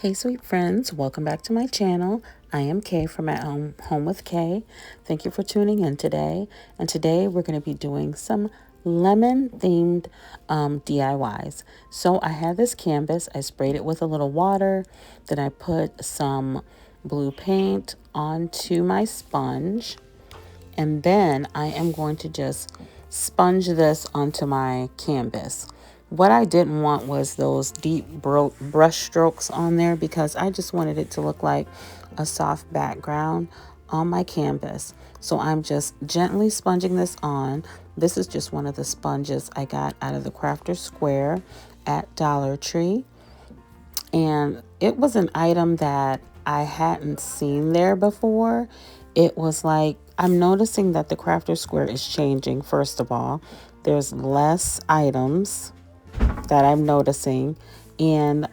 Hey sweet friends, welcome back to my channel. I am Kay from at Home with Kay. Thank you for tuning in today. And today we're going to be doing some lemon themed DIYs. So I had this canvas, I sprayed it with a little water, then I put some blue paint onto my sponge, and then I am going to just sponge this onto my canvas. What I didn't want was those deep brush strokes on there because I just wanted it to look like a soft background on my canvas. So I'm just gently sponging this on. This is just one of the sponges I got out of the Crafter Square at Dollar Tree. And it was an item that I hadn't seen there before. It was like, I'm noticing that the Crafter Square is changing, first of all. There's less items that I'm noticing. And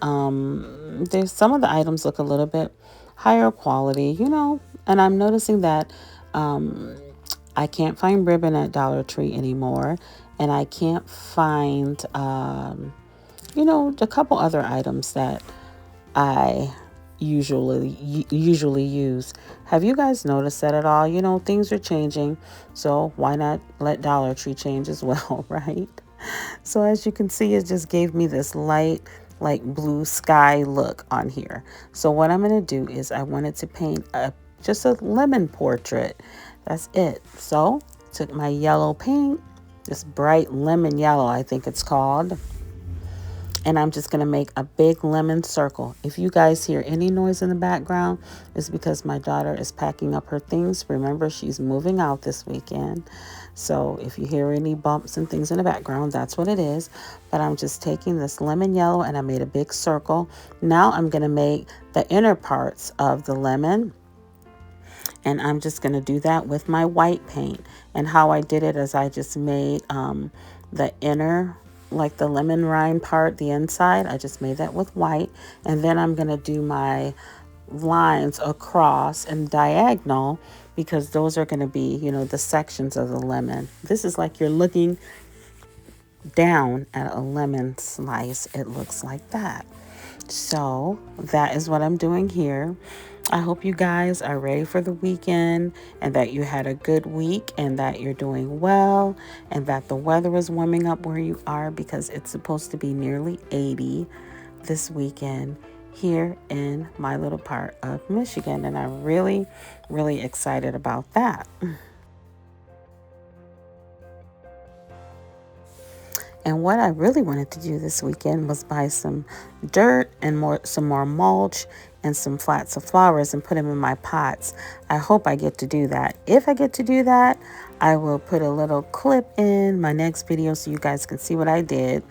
there's some of the items look a little bit higher quality, and I'm noticing that I can't find ribbon at Dollar Tree anymore. And I can't find, a couple other items that I usually use. Have you guys noticed that at all? Things are changing, so why not let Dollar Tree change as well, right? So as you can see, it just gave me this light, like blue sky look on here. So what I'm going to do is I wanted to paint just a lemon portrait. That's it. So took my yellow paint, this bright lemon yellow, I think it's called. And I'm just going to make a big lemon circle. If you guys hear any noise in the background, it's because my daughter is packing up her things. Remember, she's moving out this weekend. So if you hear any bumps and things in the background, that's what it is. But I'm just taking this lemon yellow and I made a big circle. Now I'm going to make the inner parts of the lemon. And I'm just going to do that with my white paint. And how I did it is I just made the inner, like the lemon rind part, the inside, I just made that with white. And then I'm going to do my lines across and diagonal because those are going to be, the sections of the lemon. This is like you're looking down at a lemon slice. It looks like that. So that is what I'm doing here. I hope you guys are ready for the weekend and that you had a good week and that you're doing well and that the weather is warming up where you are because it's supposed to be nearly 80 this weekend here in my little part of Michigan. And I'm really, really excited about that. And what I really wanted to do this weekend was buy some dirt and some more mulch and some flats of flowers and put them in my pots. I hope I get to do that. If I get to do that, I will put a little clip in my next video so you guys can see what I did.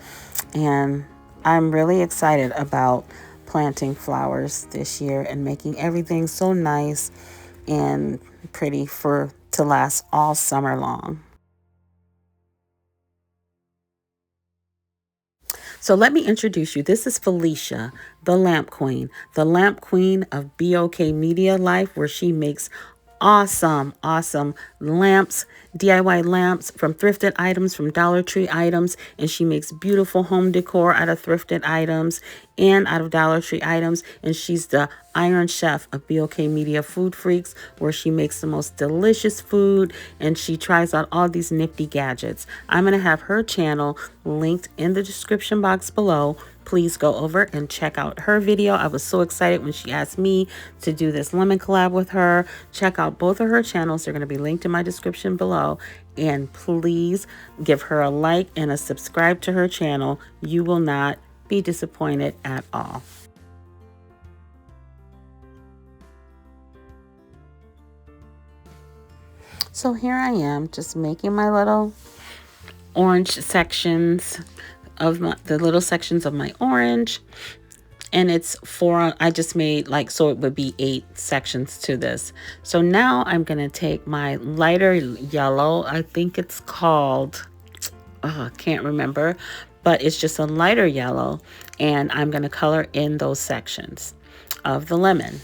And I'm really excited about planting flowers this year and making everything so nice and pretty to last all summer long. So let me introduce you. This is Felicia, the Lamp Queen of BOK Media Life, where she makes awesome lamps, DIY lamps from thrifted items, from Dollar Tree items, and she makes beautiful home decor out of thrifted items and out of Dollar Tree items. And she's the Iron Chef of BOK Media Food Freaks, where she makes the most delicious food and she tries out all these nifty gadgets. I'm going to have her channel linked in the description box below. Please go over and check out her video. I was so excited when she asked me to do this lemon collab with her. Check out both of her channels. They're going to be linked in my description below. And please give her a like and a subscribe to her channel. You will not be disappointed at all. So here I am just making my little orange sections of the little sections of my orange. And it's I just made so it would be 8 sections to this. So now I'm going to take my lighter yellow. I think it's called, can't remember, but it's just a lighter yellow. And I'm going to color in those sections of the lemon.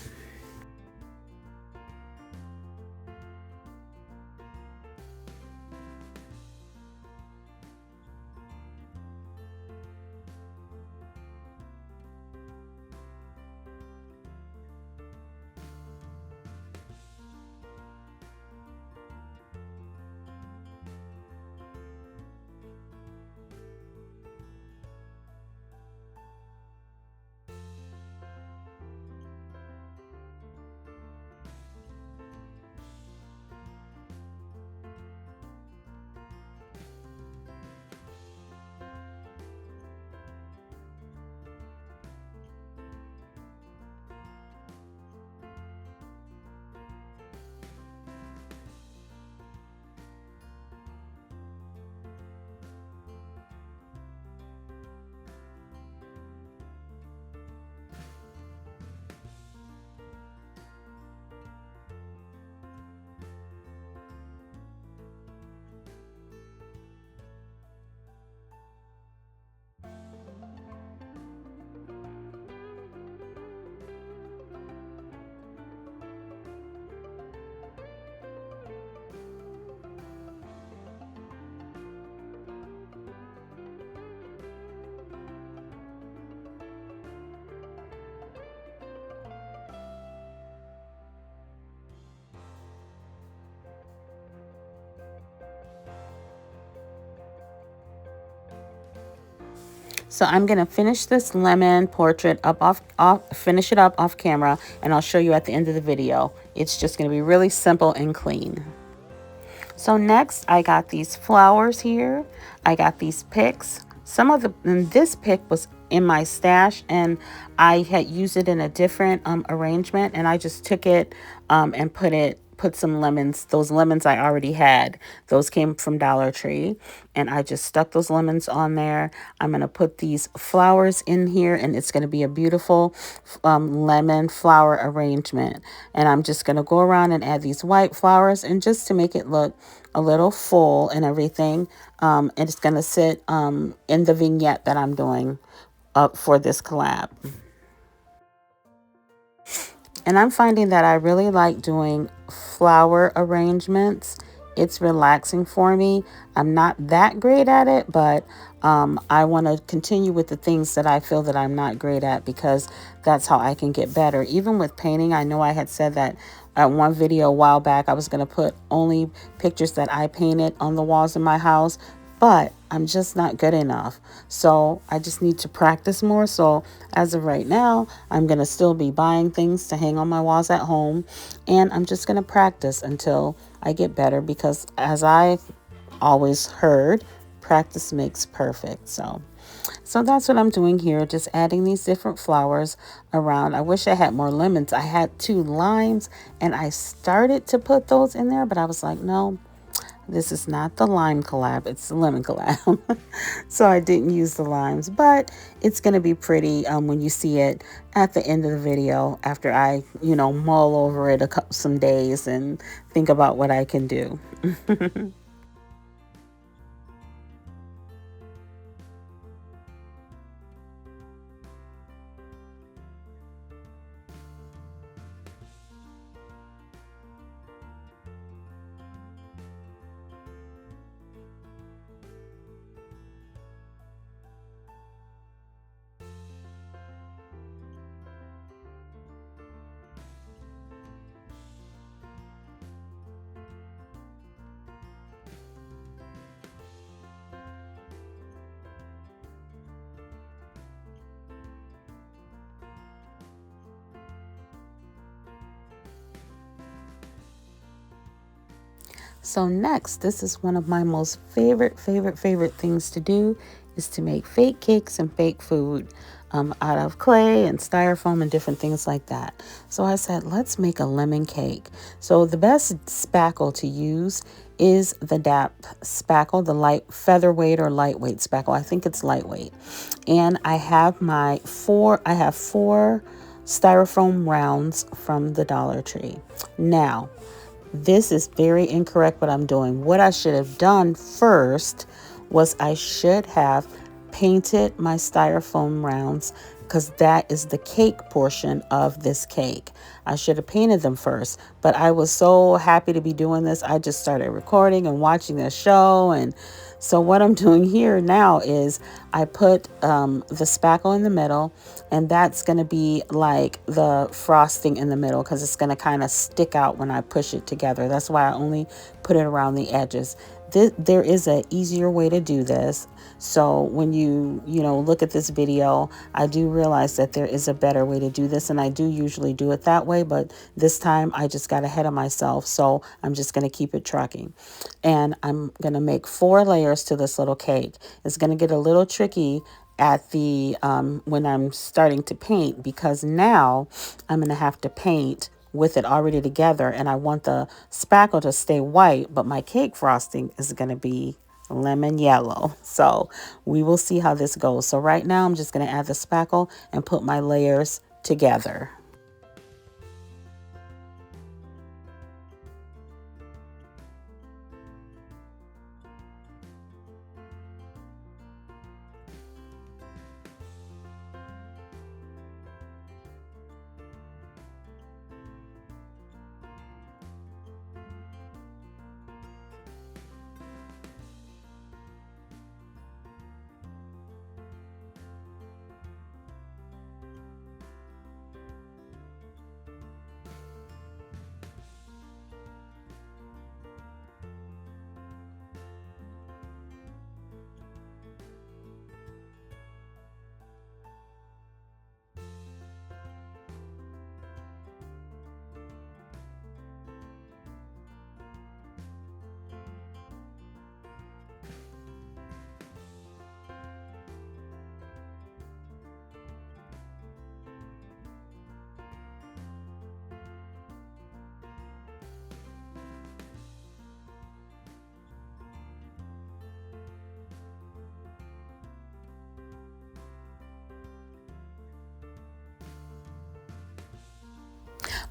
So I'm going to finish this lemon portrait finish it up off camera, and I'll show you at the end of the video. It's just going to be really simple and clean. So next I got these flowers here. I got these picks. This pick was in my stash, and I had used it in a different arrangement, and I just took it and put some lemons. Those lemons I already had, those came from Dollar Tree, and I just stuck those lemons on there. I'm going to put these flowers in here, and it's going to be a beautiful lemon flower arrangement. And I'm just going to go around and add these white flowers, and just to make it look a little full and everything, and it's going to sit in the vignette that I'm doing up for this collab. And I'm finding that I really like doing flower arrangements. It's relaxing for me. I'm not that great at it, but I want to continue with the things that I feel that I'm not great at, because that's how I can get better. Even with painting, I know I had said that at one video a while back I was going to put only pictures that I painted on the walls in my house, but I'm just not good enough. So I just need to practice more. So as of right now, I'm going to still be buying things to hang on my walls at home. And I'm just going to practice until I get better, because as I always heard, practice makes perfect. So that's what I'm doing here, just adding these different flowers around. I wish I had more lemons. I had 2 limes, and I started to put those in there, but I was like, no, this is not the lime collab, it's the lemon collab. So I didn't use the limes, but it's going to be pretty when you see it at the end of the video, after I, mull over it some days and think about what I can do. So next, this is one of my most favorite things to do, is to make fake cakes and fake food out of clay and styrofoam and different things like that. So I said, let's make a lemon cake. So the best spackle to use is the DAP spackle, the light featherweight or lightweight spackle. I think it's lightweight. And I have four styrofoam rounds from the Dollar Tree. Now, this is very incorrect what I'm doing. What I should have done first was I should have painted my styrofoam rounds, because that is the cake portion of this cake. I should have painted them first, but I was so happy to be doing this. I just started recording and watching the show. And so what I'm doing here now is I put the spackle in the middle, and that's going to be like the frosting in the middle, because it's going to kind of stick out when I push it together. That's why I only put it around the edges. There is an easier way to do this. So when you look at this video, I do realize that there is a better way to do this, and I do usually do it that way, but this time I just got ahead of myself, so I'm just going to keep it trucking. And I'm going to make 4 layers to this little cake. It's going to get a little tricky at the when I'm starting to paint, because now I'm going to have to paint with it already together, and I want the spackle to stay white, but my cake frosting is going to be lemon yellow. So we will see how this goes. So right now I'm just going to add the spackle and put my layers together.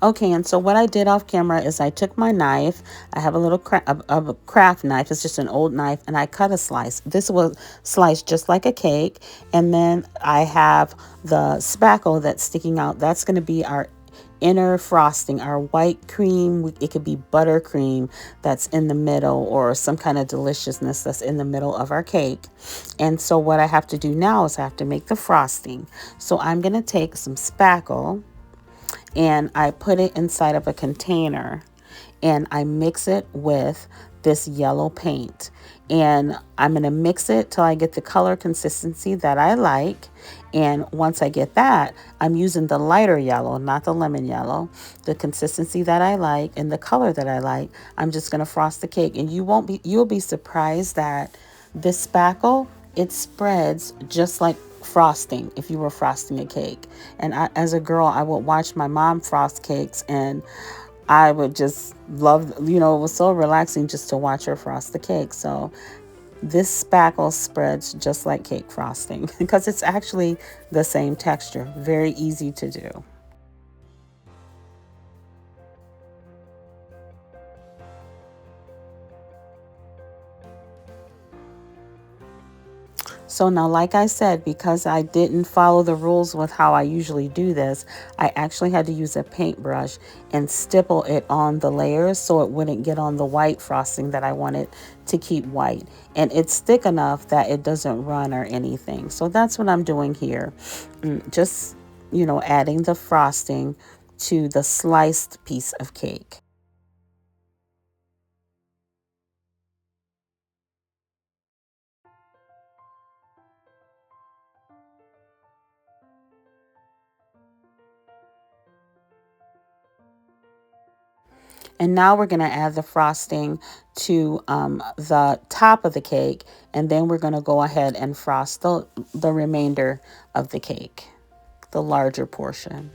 Okay, and so what I did off camera is I took my knife. I have a little a craft knife. It's just an old knife, and I cut a slice. This was sliced just like a cake. And then I have the spackle that's sticking out. That's going to be our inner frosting, our white cream. It could be buttercream that's in the middle, or some kind of deliciousness that's in the middle of our cake. And so what I have to do now is I have to make the frosting. So I'm going to take some spackle and I put it inside of a container and I mix it with this yellow paint. And I'm going to mix it till I get the color consistency that I like. And once I get that, I'm using the lighter yellow, not the lemon yellow, the consistency that I like and the color that I like. I'm just going to frost the cake, and you'll be surprised that this spackle, it spreads just like frosting if you were frosting a cake. And as a girl, I would watch my mom frost cakes, and I would just love, it was so relaxing just to watch her frost the cake. So this spackle spreads just like cake frosting because it's actually the same texture. Very easy to do. So now, like I said, because I didn't follow the rules with how I usually do this, I actually had to use a paintbrush and stipple it on the layers so it wouldn't get on the white frosting that I wanted to keep white. And it's thick enough that it doesn't run or anything. So that's what I'm doing here. Just, adding the frosting to the sliced piece of cake. And now we're going to add the frosting to the top of the cake. And then we're going to go ahead and frost the remainder of the cake, the larger portion.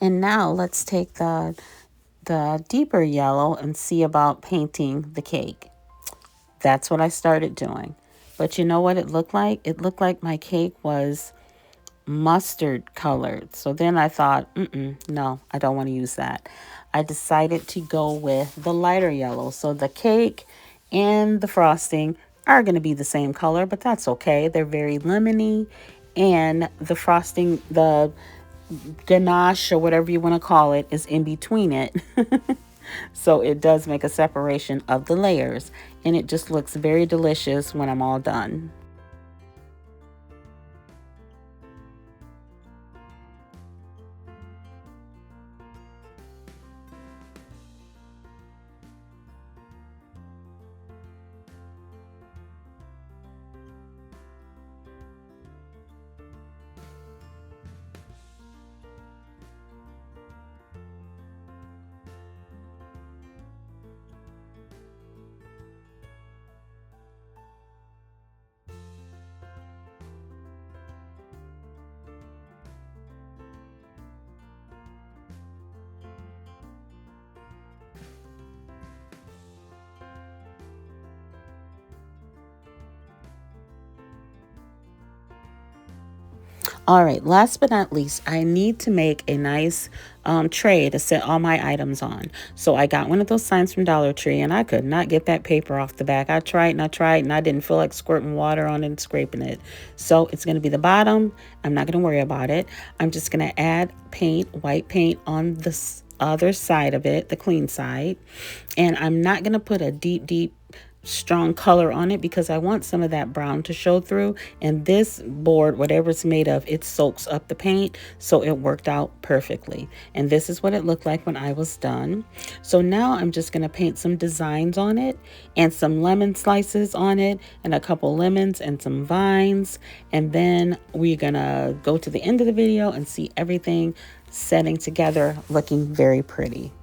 And now let's take the deeper yellow and see about painting the cake. That's what I started doing. But you know what it looked like? It looked like my cake was mustard colored. So then I thought, no, I don't want to use that. I decided to go with the lighter yellow. So the cake and the frosting are going to be the same color, but that's okay. They're very lemony, and the frosting, the ganache or whatever you want to call it, is in between it. So it does make a separation of the layers, and it just looks very delicious when I'm all done. All right, last but not least, I need to make a nice tray to set all my items on. So I got one of those signs from Dollar Tree, and I could not get that paper off the back. I tried and I tried, and I didn't feel like squirting water on it and scraping it. So it's going to be the bottom. I'm not going to worry about it. I'm just going to add paint, white paint on the other side of it, the clean side. And I'm not going to put a deep strong color on it because I want some of that brown to show through, and this board, whatever it's made of, it soaks up the paint, so it worked out perfectly. And this is what it looked like when I was done. So now I'm just going to paint some designs on it and some lemon slices on it and a couple lemons and some vines, and then we're gonna go to the end of the video and see everything setting together, looking very pretty.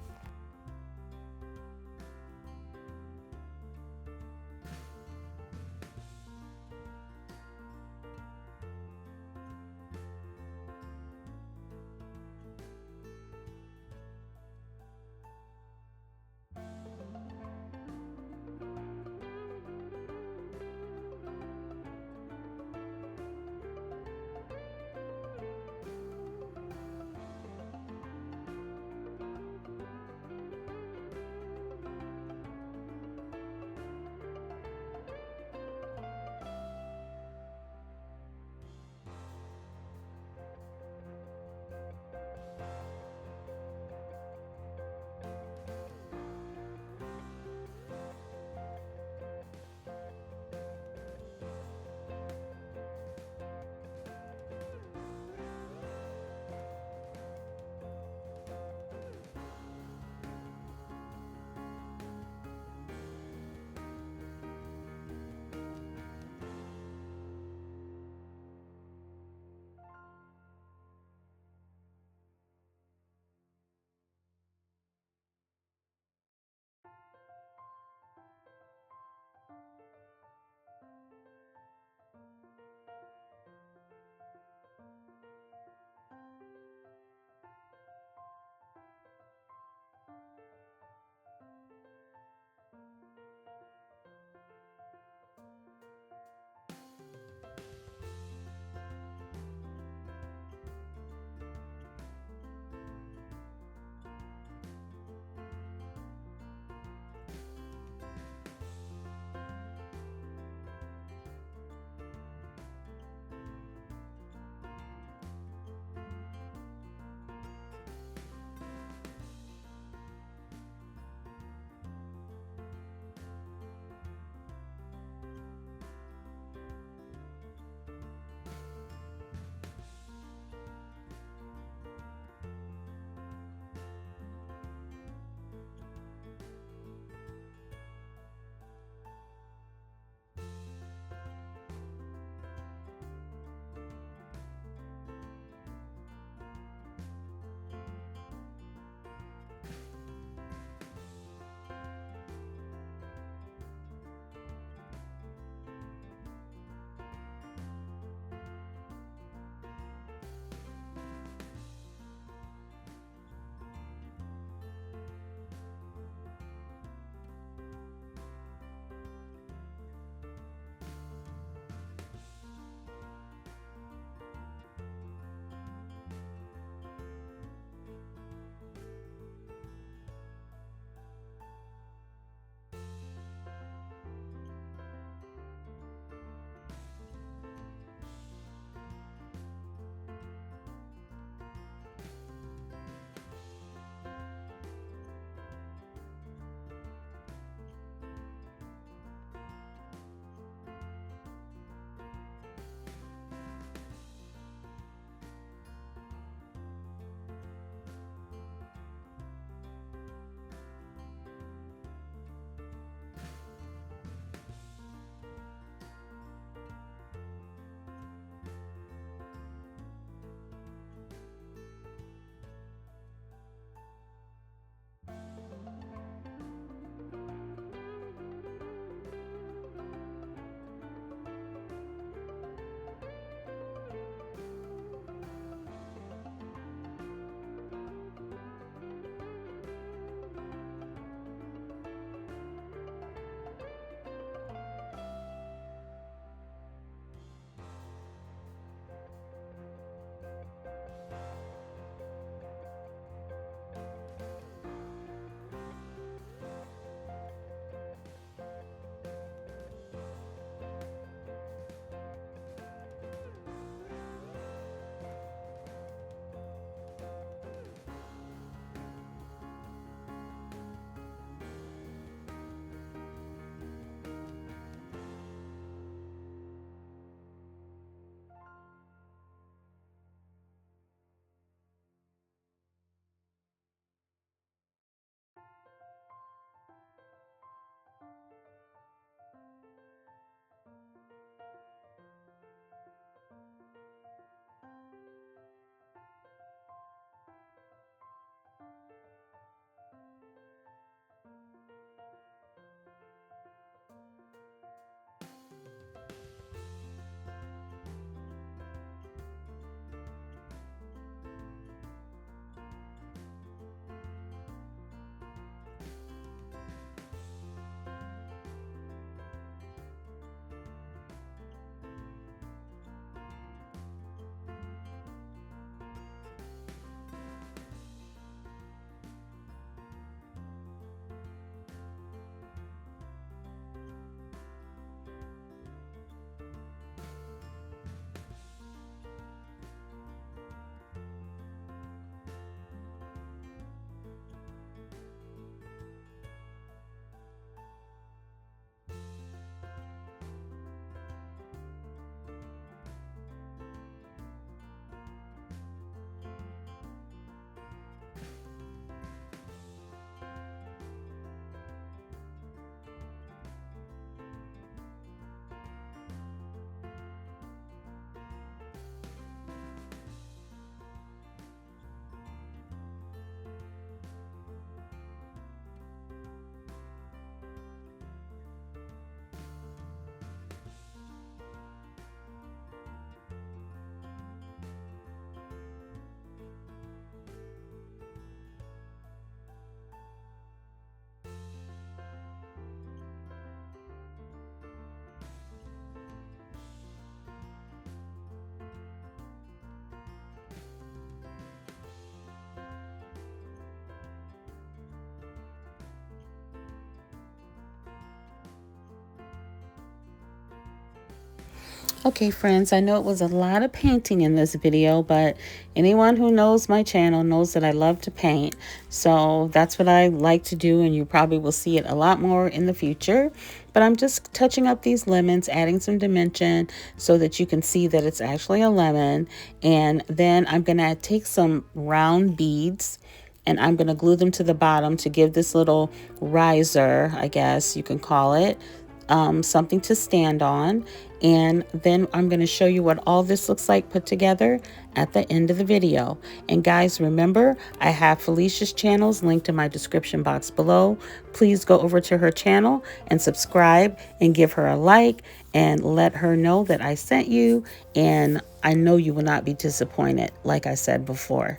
Okay, friends, I know it was a lot of painting in this video, but anyone who knows my channel knows that I love to paint. So that's what I like to do, and you probably will see it a lot more in the future. But I'm just touching up these lemons, adding some dimension so that you can see that it's actually a lemon. And then I'm going to take some round beads and I'm going to glue them to the bottom to give this little riser, I guess you can call it, something to stand on. And then I'm going to show you what all this looks like put together at the end of the video. And guys, remember, I have Felicia's channels linked in my description box below. Please go over to her channel and subscribe and give her a like and let her know that I sent you. And I know you will not be disappointed, like I said before.